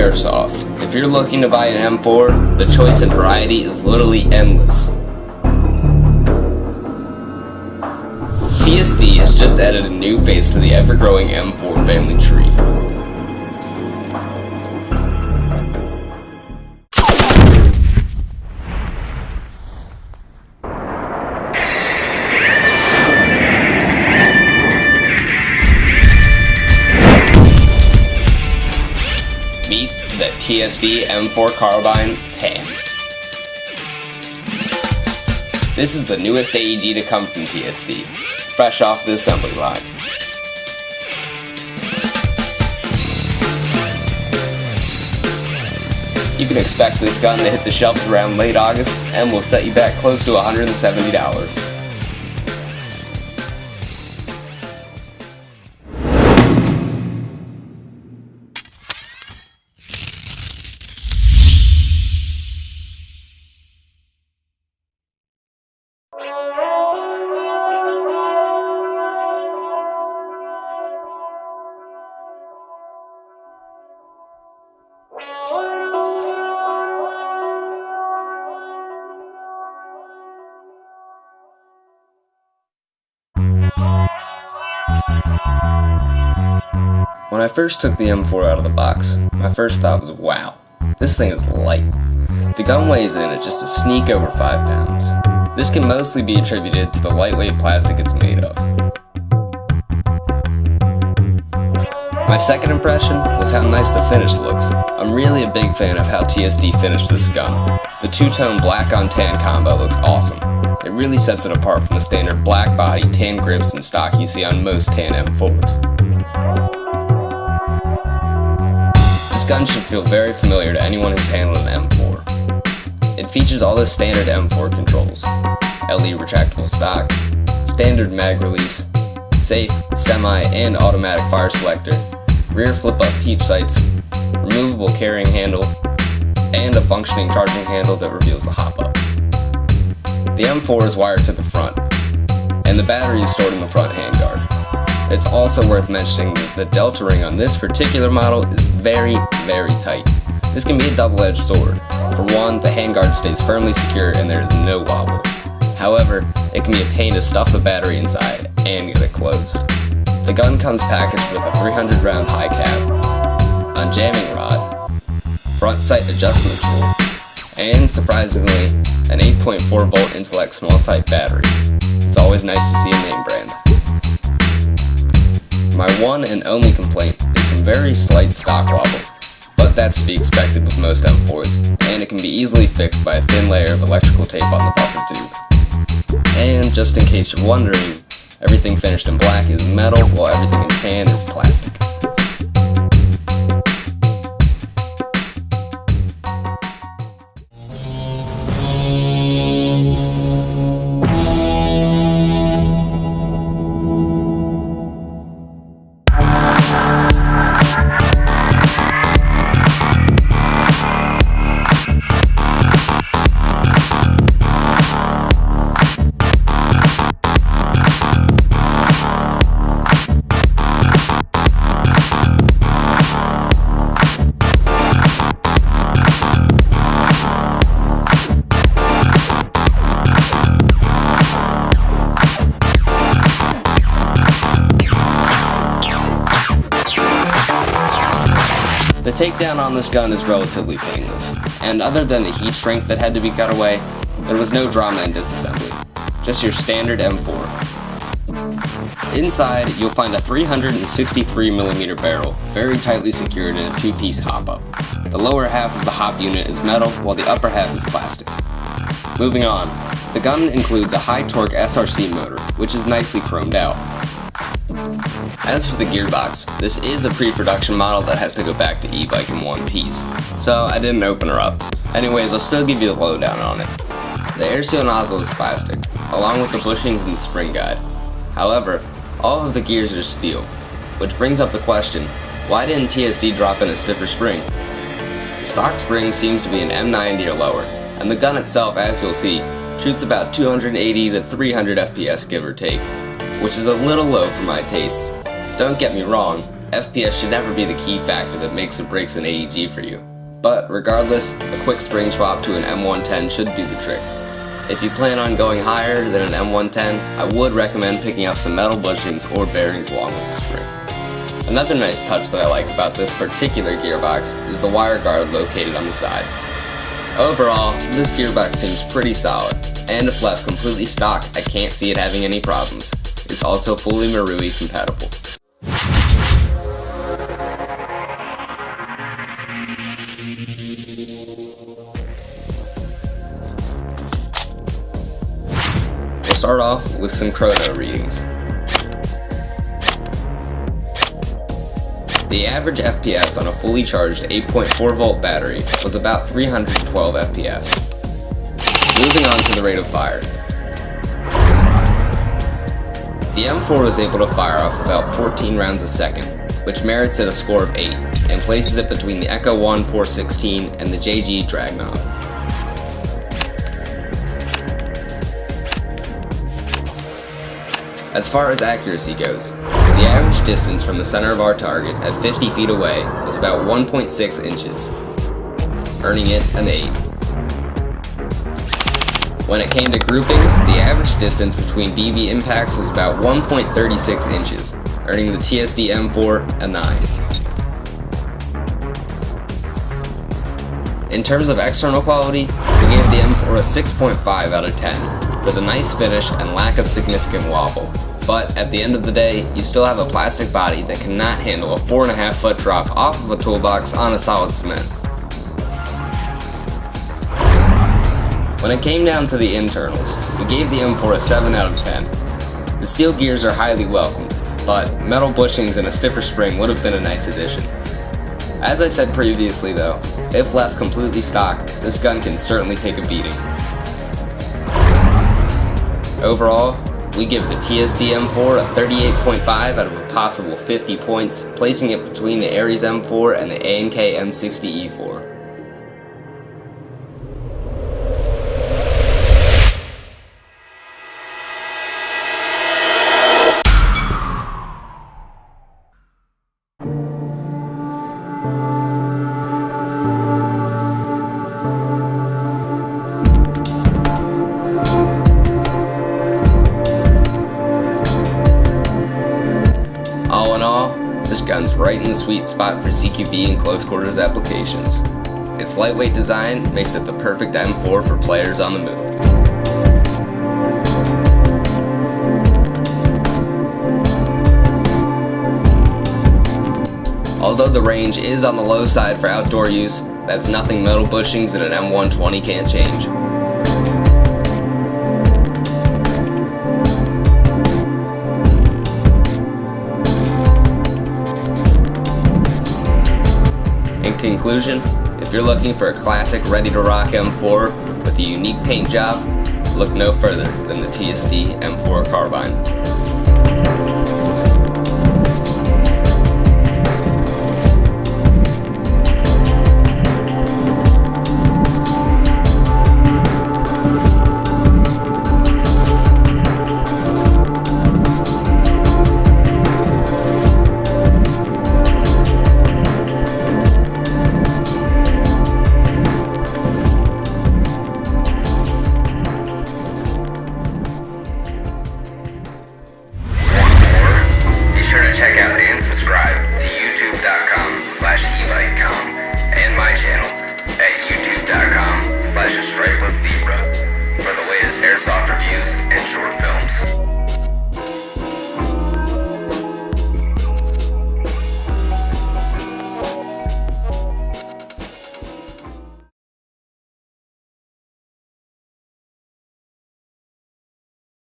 airsoft. If you're looking to buy an M4, the choice and variety is literally endless. TSD has just added a new face to the ever-growing M4 family tree. Meet the TSD M4 Carbine Tan. This is the newest AED to come from TSD, fresh off the assembly line. You can expect this gun to hit the shelves around late August and will set you back close to $170. When I first took the M4 out of the box, my first thought was, wow, this thing is light. The gun weighs in at just a sneak over 5 pounds. This can mostly be attributed to the lightweight plastic it's made of. My second impression was how nice the finish looks. I'm really a big fan of how TSD finished this gun. The two-tone black on tan combo looks awesome. It really sets it apart from the standard black body, tan grips, and stock you see on most tan M4s. This gun should feel very familiar to anyone who's handled an M4. It features all the standard M4 controls: LE retractable stock, standard mag release, safe, semi, and automatic fire selector, rear flip-up peep sights, removable carrying handle, and a functioning charging handle that reveals the hop-up. The M4 is wired to the front, and the battery is stored in the front handguard. It's also worth mentioning that the delta ring on this particular model is very, very tight. This can be a double-edged sword. For one, the handguard stays firmly secure and there is no wobble. However, it can be a pain to stuff the battery inside and get it closed. The gun comes packaged with a 300-round high cap, a jamming rod, front sight adjustment tool, and, surprisingly, an 8.4-volt Intellect small-type battery. It's always nice to see a name brand. My one and only complaint is some very slight stock wobble, but that's to be expected with most M4s, and it can be easily fixed by a thin layer of electrical tape on the buffer tube. And just in case you're wondering, everything finished in black is metal, while everything in tan is plastic. The takedown on this gun is relatively painless, and other than the heat shrink that had to be cut away, there was no drama in disassembly. Just your standard M4. Inside, you'll find a 363mm barrel, very tightly secured in a two-piece hop-up. The lower half of the hop unit is metal, while the upper half is plastic. Moving on, the gun includes a high-torque SRC motor, which is nicely chromed out. As for the gearbox, this is a pre-production model that has to go back to e-bike in one piece, so I didn't open her up. Anyways, I'll still give you the lowdown on it. The air seal nozzle is plastic, along with the bushings and spring guide. However, all of the gears are steel, which brings up the question, why didn't TSD drop in a stiffer spring? The stock spring seems to be an M90 or lower, and the gun itself, as you'll see, shoots about 280 to 300 FPS give or take, which is a little low for my tastes. Don't get me wrong, FPS should never be the key factor that makes or breaks an AEG for you. But regardless, a quick spring swap to an M110 should do the trick. If you plan on going higher than an M110, I would recommend picking up some metal bushings or bearings along with the spring. Another nice touch that I like about this particular gearbox is the wire guard located on the side. Overall, this gearbox seems pretty solid, and if left completely stock, I can't see it having any problems. It's also fully Marui compatible. We'll start off with some chrono readings. The average FPS on a fully charged 8.4 volt battery was about 312 FPS. Moving on to the rate of fire. The M4 was able to fire off about 14 rounds a second, which merits it a score of 8, and places it between the Echo 1 416 and the JG Dragnov. As far as accuracy goes, the average distance from the center of our target at 50 feet away was about 1.6 inches, earning it an 8. When it came to grouping, the average distance between BB impacts was about 1.36 inches, earning the TSD M4 a 9. In terms of external quality, we gave the M4 a 6.5 out of 10 for the nice finish and lack of significant wobble. But at the end of the day, you still have a plastic body that cannot handle a 4.5 foot drop off of a toolbox on a solid cement. When it came down to the internals, we gave the M4 a 7 out of 10. The steel gears are highly welcomed, but metal bushings and a stiffer spring would have been a nice addition. As I said previously though, if left completely stock, this gun can certainly take a beating. Overall, we give the TSD M4 a 38.5 out of a possible 50 points, placing it between the Ares M4 and the A&K M60 E4. All in all, this gun's right in the sweet spot for CQB and close quarters applications. Its lightweight design makes it the perfect M4 for players on the move. Although the range is on the low side for outdoor use, that's nothing metal bushings in an M120 can't change. In conclusion, if you're looking for a classic ready-to-rock M4 with a unique paint job, look no further than the TSD M4 carbine.